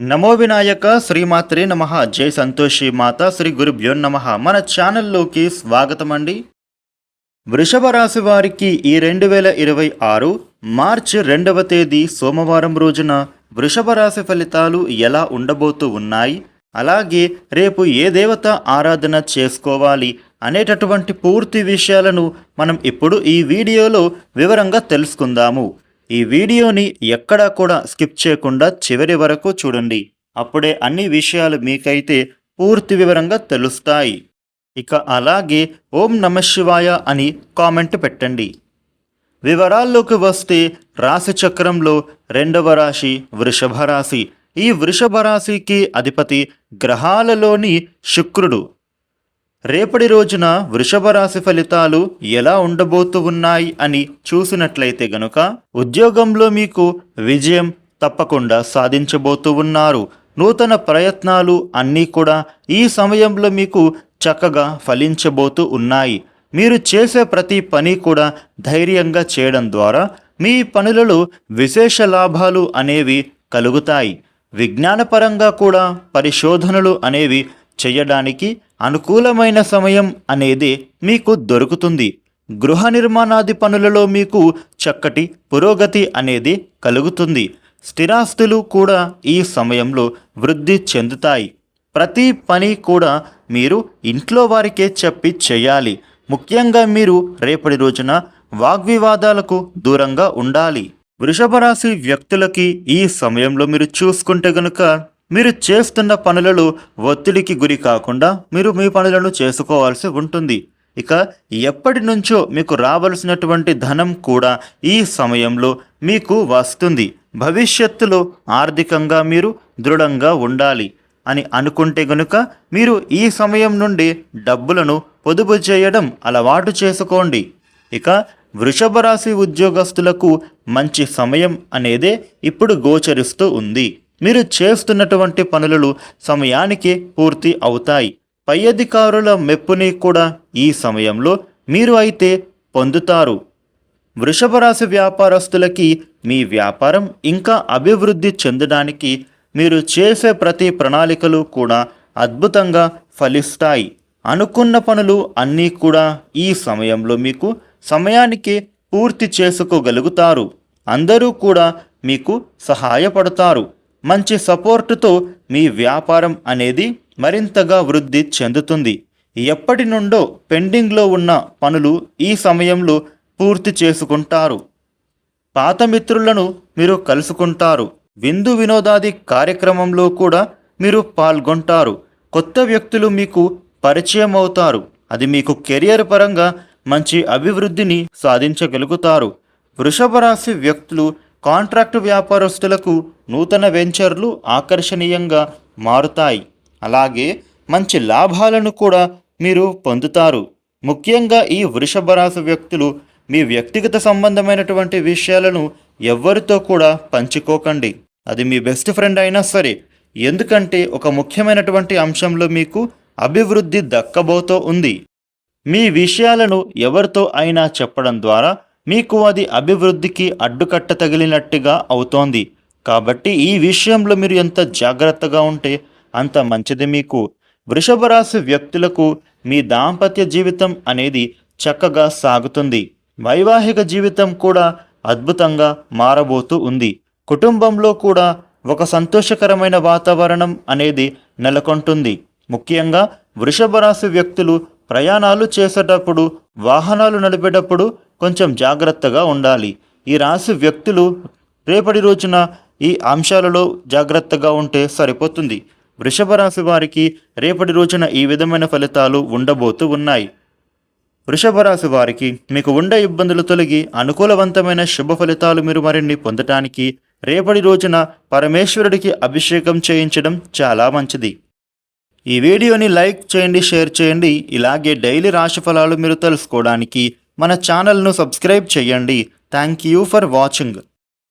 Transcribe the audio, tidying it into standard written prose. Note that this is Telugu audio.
నమో వినాయక శ్రీమాత్రే నమః. జై సంతోషి మాత శ్రీ గురుభ్యో నమః. మన ఛానల్లోకి స్వాగతం అండి. వృషభ రాశి వారికి ఈ 2026 మార్చి 2వ తేదీ సోమవారం రోజున వృషభ రాశి ఫలితాలు ఎలా ఉండబోతూ ఉన్నాయి, అలాగే రేపు ఏ దేవత ఆరాధన చేసుకోవాలి అనేటటువంటి పూర్తి విషయాలను మనం ఇప్పుడు ఈ వీడియోలో వివరంగా తెలుసుకుందాము. ఈ వీడియోని ఎక్కడా కూడా స్కిప్ చేయకుండా చివరి వరకు చూడండి. అప్పుడే అన్ని విషయాలు మీకైతే పూర్తి వివరంగా తెలుస్తాయి. ఇక అలాగే ఓం నమ శివాయ అని కామెంట్ పెట్టండి. వివరాల్లోకి వస్తే రాశి చక్రంలో 2వ రాశి వృషభ రాశి. ఈ వృషభ రాశికి అధిపతి గ్రహాలలోని శుక్రుడు. రేపటి రోజున వృషభ రాశి ఫలితాలు ఎలా ఉండబోతూ ఉన్నాయి అని చూసినట్లయితే గనుక, ఉద్యోగంలో మీకు విజయం తప్పకుండా సాధించబోతూ ఉన్నారు. నూతన ప్రయత్నాలు అన్నీ కూడా ఈ సమయంలో మీకు చక్కగా ఫలించబోతూ ఉన్నాయి. మీరు చేసే ప్రతి పని కూడా ధైర్యంగా చేయడం ద్వారా మీ పనులలో విశేష లాభాలు అనేవి కలుగుతాయి. విజ్ఞానపరంగా కూడా పరిశోధనలు అనేవి చేయడానికి అనుకూలమైన సమయం అనేది మీకు దొరుకుతుంది. గృహ నిర్మాణాది పనులలో మీకు చక్కటి పురోగతి అనేది కలుగుతుంది. స్థిరాస్తులు కూడా ఈ సమయంలో వృద్ధి చెందుతాయి. ప్రతి పని కూడా మీరు ఇంట్లో వారికే చెప్పి చేయాలి. ముఖ్యంగా మీరు రేపటి రోజున వాగ్వివాదాలకు దూరంగా ఉండాలి. వృషభ రాశి వ్యక్తులకి ఈ సమయంలో మీరు చూసుకుంటే గనుక, మీరు చేస్తున్న పనులలో ఒత్తిడికి గురి కాకుండా మీరు మీ పనులను చేసుకోవాల్సి ఉంటుంది. ఇక ఎప్పటి నుంచో మీకు రావలసినటువంటి ధనం కూడా ఈ సమయంలో మీకు వస్తుంది. భవిష్యత్తులో ఆర్థికంగా మీరు దృఢంగా ఉండాలి అని అనుకుంటే గనుక, మీరు ఈ సమయం నుండి డబ్బులను పొదుపు చేయడం అలవాటు చేసుకోండి. ఇక వృషభ రాశి ఉద్యోగస్తులకు మంచి సమయం అనేదే ఇప్పుడు గోచరిస్తూ ఉంది. మీరు చేస్తున్నటువంటి పనులు సమయానికి పూర్తి అవుతాయి. పై అధికారుల మెప్పుని కూడా ఈ సమయంలో మీరు అయితే పొందుతారు. వృషభ రాశి వ్యాపారస్తులకి మీ వ్యాపారం ఇంకా అభివృద్ధి చెందడానికి మీరు చేసే ప్రతి ప్రణాళికలు కూడా అద్భుతంగా ఫలిస్తాయి. అనుకున్న పనులు అన్నీ కూడా ఈ సమయంలో మీకు సమయానికి పూర్తి చేసుకోగలుగుతారు. అందరూ కూడా మీకు సహాయపడతారు. మంచి సపోర్టుతో మీ వ్యాపారం అనేది మరింతగా వృద్ధి చెందుతుంది. ఎప్పటి నుండో పెండింగ్లో ఉన్న పనులు ఈ సమయంలో పూర్తి చేసుకుంటారు. పాత మిత్రులను మీరు కలుసుకుంటారు. విందు వినోదాది కార్యక్రమంలో కూడా మీరు పాల్గొంటారు. కొత్త వ్యక్తులు మీకు పరిచయం అవుతారు. అది మీకు కెరియర్ పరంగా మంచి అభివృద్ధిని సాధించగలుగుతారు. వృషభ రాశి వ్యక్తులు కాంట్రాక్టు వ్యాపారస్తులకు నూతన వెంచర్లు ఆకర్షణీయంగా మారుతాయి. అలాగే మంచి లాభాలను కూడా మీరు పొందుతారు. ముఖ్యంగా ఈ వృషభ రాశి వ్యక్తులు మీ వ్యక్తిగత సంబంధమైనటువంటి విషయాలను ఎవ్వరితో కూడా పంచుకోకండి. అది మీ బెస్ట్ ఫ్రెండ్ అయినా సరే. ఎందుకంటే ఒక ముఖ్యమైనటువంటి అంశంలో మీకు అభివృద్ధి దక్కబోతూ ఉంది. మీ విషయాలను ఎవరితో అయినా చెప్పడం ద్వారా మీకు అది అభివృద్ధికి అడ్డుకట్ట తగిలినట్టుగా అవుతోంది. కాబట్టి ఈ విషయంలో మీరు ఎంత జాగ్రత్తగా ఉంటే అంత మంచిది మీకు. వృషభ రాశి వ్యక్తులకు మీ దాంపత్య జీవితం అనేది చక్కగా సాగుతుంది. వైవాహిక జీవితం కూడా అద్భుతంగా మారబోతూ ఉంది. కుటుంబంలో కూడా ఒక సంతోషకరమైన వాతావరణం అనేది నెలకొంటుంది. ముఖ్యంగా వృషభ రాశి వ్యక్తులు ప్రయాణాలు చేసేటప్పుడు, వాహనాలు నడిపేటప్పుడు కొంచెం జాగ్రత్తగా ఉండాలి. ఈ రాశి వ్యక్తులు రేపటి రోజున ఈ అంశాలలో జాగ్రత్తగా ఉంటే సరిపోతుంది. వృషభ రాశి వారికి రేపటి రోజున ఈ విధమైన ఫలితాలు ఉండబోతూ ఉన్నాయి. వృషభ రాశి వారికి మీకు ఉండే ఇబ్బందులు తొలగి అనుకూలవంతమైన శుభ ఫలితాలు మీరు మరిన్ని పొందటానికి రేపటి రోజున పరమేశ్వరుడికి అభిషేకం చేయించడం చాలా మంచిది. ఈ వీడియోని లైక్ చేయండి, షేర్ చేయండి. ఇలాగే డైలీ రాశి ఫలాలు మీరు తెలుసుకోవడానికి మన ఛానల్ను సబ్స్క్రైబ్ చేయండి. Thank you for watching.